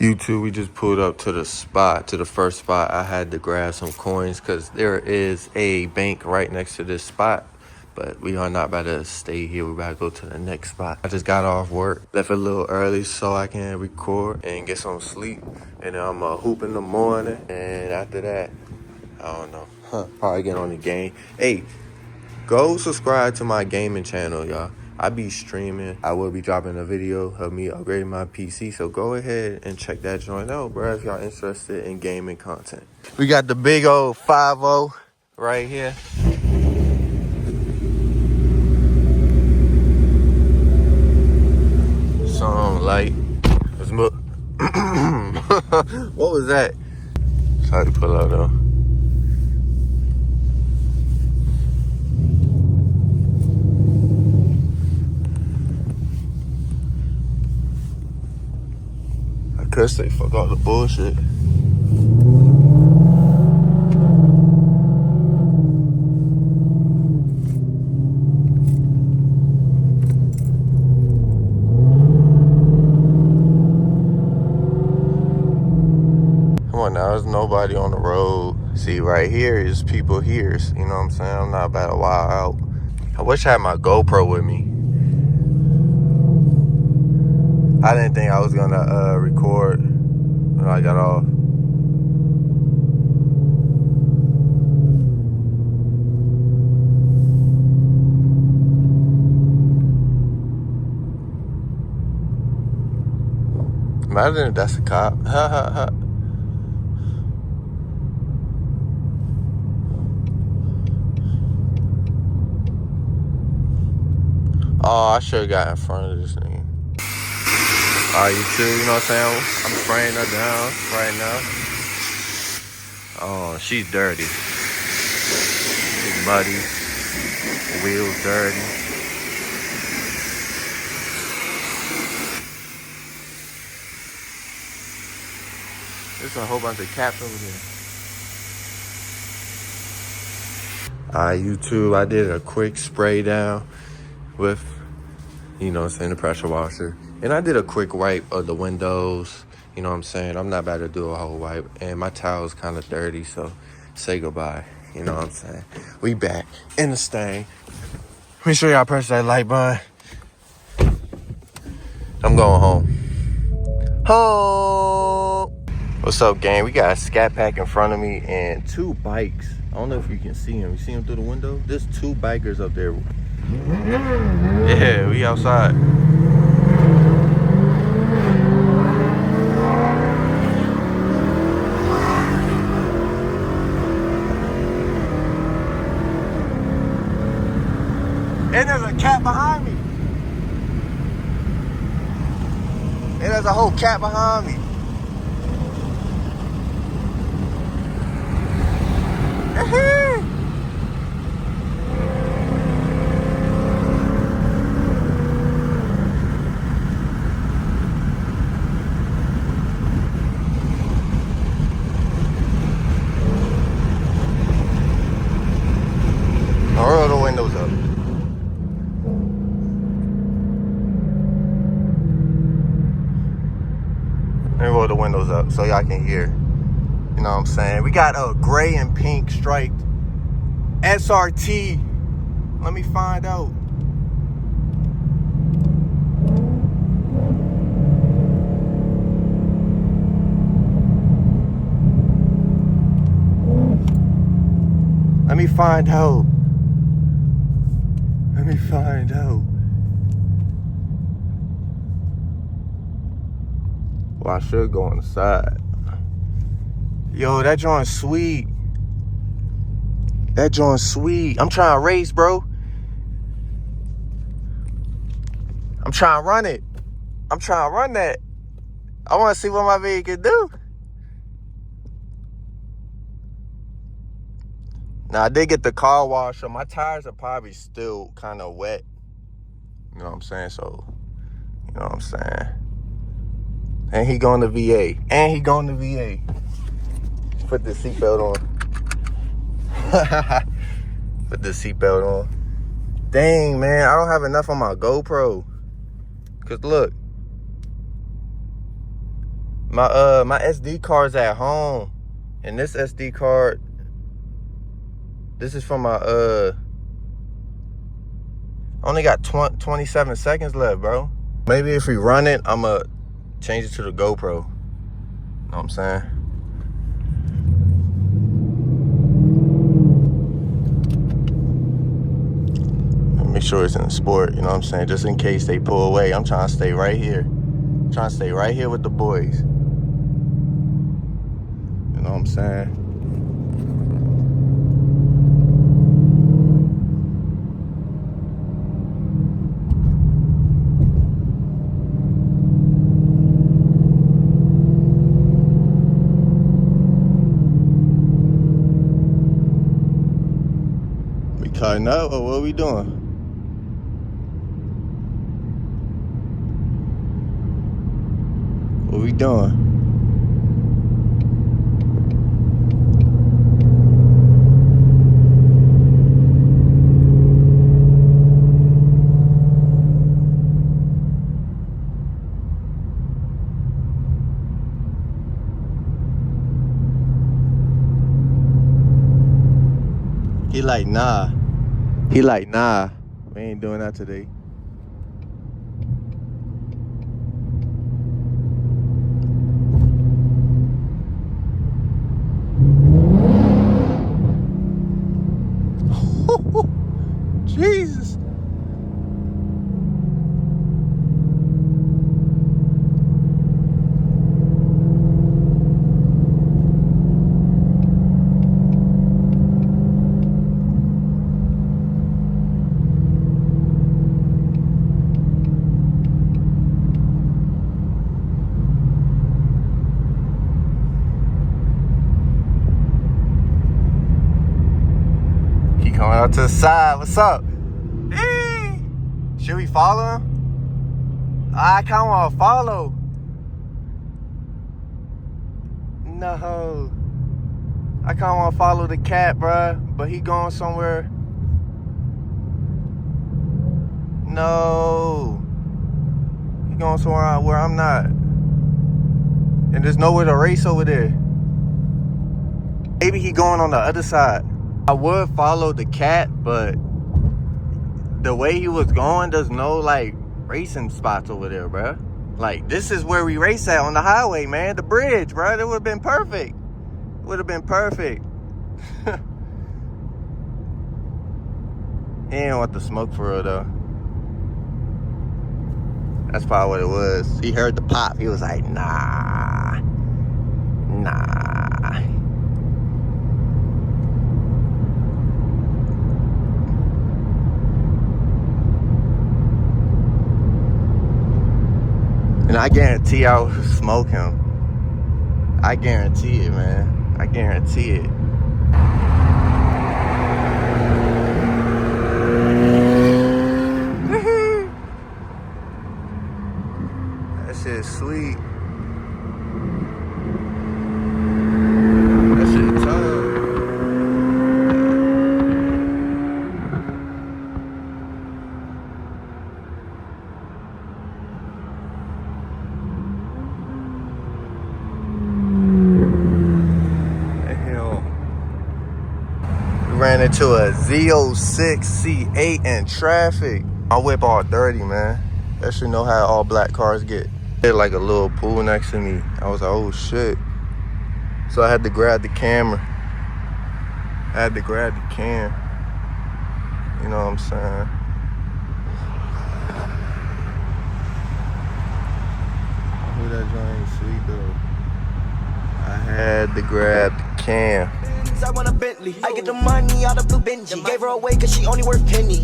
YouTube, we just pulled up to the spot, to the first spot. I had to grab some coins because there is a bank right next to this spot. But we are not about to stay here. We're about to go to the next spot. I just got off work, left a little early so I can record and get some sleep. And then I'm hoop in the morning. And after that, I don't know, probably get on the game. Hey, go subscribe to my gaming channel, y'all. I be streaming. I will be dropping a video of me upgrading my PC. So go ahead and check that joint out, bro, if y'all interested in gaming content. We got the big old 5.0 right here. Some light. What was that? Sorry to pull out though. I could say fuck all the bullshit. Come on now, there's nobody on the road. See, right here is people here. You know what I'm saying? I'm not about to wild out. I wish I had my GoPro with me. I didn't think I was gonna record when I got off. Imagine if that's a cop. Ha ha ha. Oh, I should have got in front of this thing. Alright, you too, you know what I'm saying? I'm spraying her down right now. Oh, she's dirty. She's muddy. Wheels dirty. There's a whole bunch of cats over there. Alright, YouTube, I did a quick spray down with, you know what I'm saying, the pressure washer. And I did a quick wipe of the windows. You know what I'm saying? I'm not about to do a whole wipe. And my towel's kind of dirty, so say goodbye. You know what I'm saying? We back in the stain. Make sure y'all press that like button. I'm going home. Home! What's up, gang? We got a scat pack in front of me and two bikes. I don't know if you can see them. You see them through the window? There's two bikers up there. Yeah, we outside. And there's a cat behind me. And there's a whole cat behind me. I'll roll the windows up. Let me roll the windows up so y'all can hear. You know what I'm saying? We got a gray and pink striped SRT. Let me find out. Let me find out. Let me find out. Well, I should go on the side. Yo, that joint's sweet. That joint's sweet. I'm trying to race, bro. I'm trying to run it. I'm trying to run that. I want to see what my vehicle can do. Now, I did get the car wash, so my tires are probably still kind of wet. You know what I'm saying? So, you know what I'm saying? And he going to VA. And he going to VA. Put the seatbelt on. Put the seatbelt on. Dang, man, I don't have enough on my GoPro. Cause look, My SD card's at home. And this SD card, this is from my I only got 27 seconds left, bro. Maybe if we run it, I'ma change it to the GoPro. Know what I'm saying? Make sure it's in the sport, you know what I'm saying? Just in case they pull away, I'm trying to stay right here. I'm trying to stay right here with the boys. You know what I'm saying? We cutting up or what we doing? What we doing? He like, nah. He like, nah. We ain't doing that today. Jesus. He coming out to the side. What's up? Hey. Should we follow him? I kind of want to follow. No. I kind of want to follow the cat, bruh. But he going somewhere. No. He going somewhere where I'm not. And there's nowhere to race over there. Maybe he going on the other side. I would follow the cat, but the way he was going, there's no like racing spots over there, bruh. Like, this is where we race at on the highway, man. The bridge, bruh. It would have been perfect. Would have been perfect. He didn't want the smoke for real, though. That's probably what it was. He heard the pop. He was like, nah. Nah. And I guarantee I'll smoke him. I guarantee it, man. I guarantee it. That shit is sweet. That shit is tough. Ran into a ZO6 C8 in traffic. My whip all dirty, man. That should know how all black cars get. There's like a little pool next to me. I was like, oh shit. So I had to grab the camera. I had to grab the cam. You know what I'm saying? Ooh, that joint ain't sweet though. I had to grab the cam. I want a Bentley. I get the money out of blue Benji. Gave her away cause she only worth penny.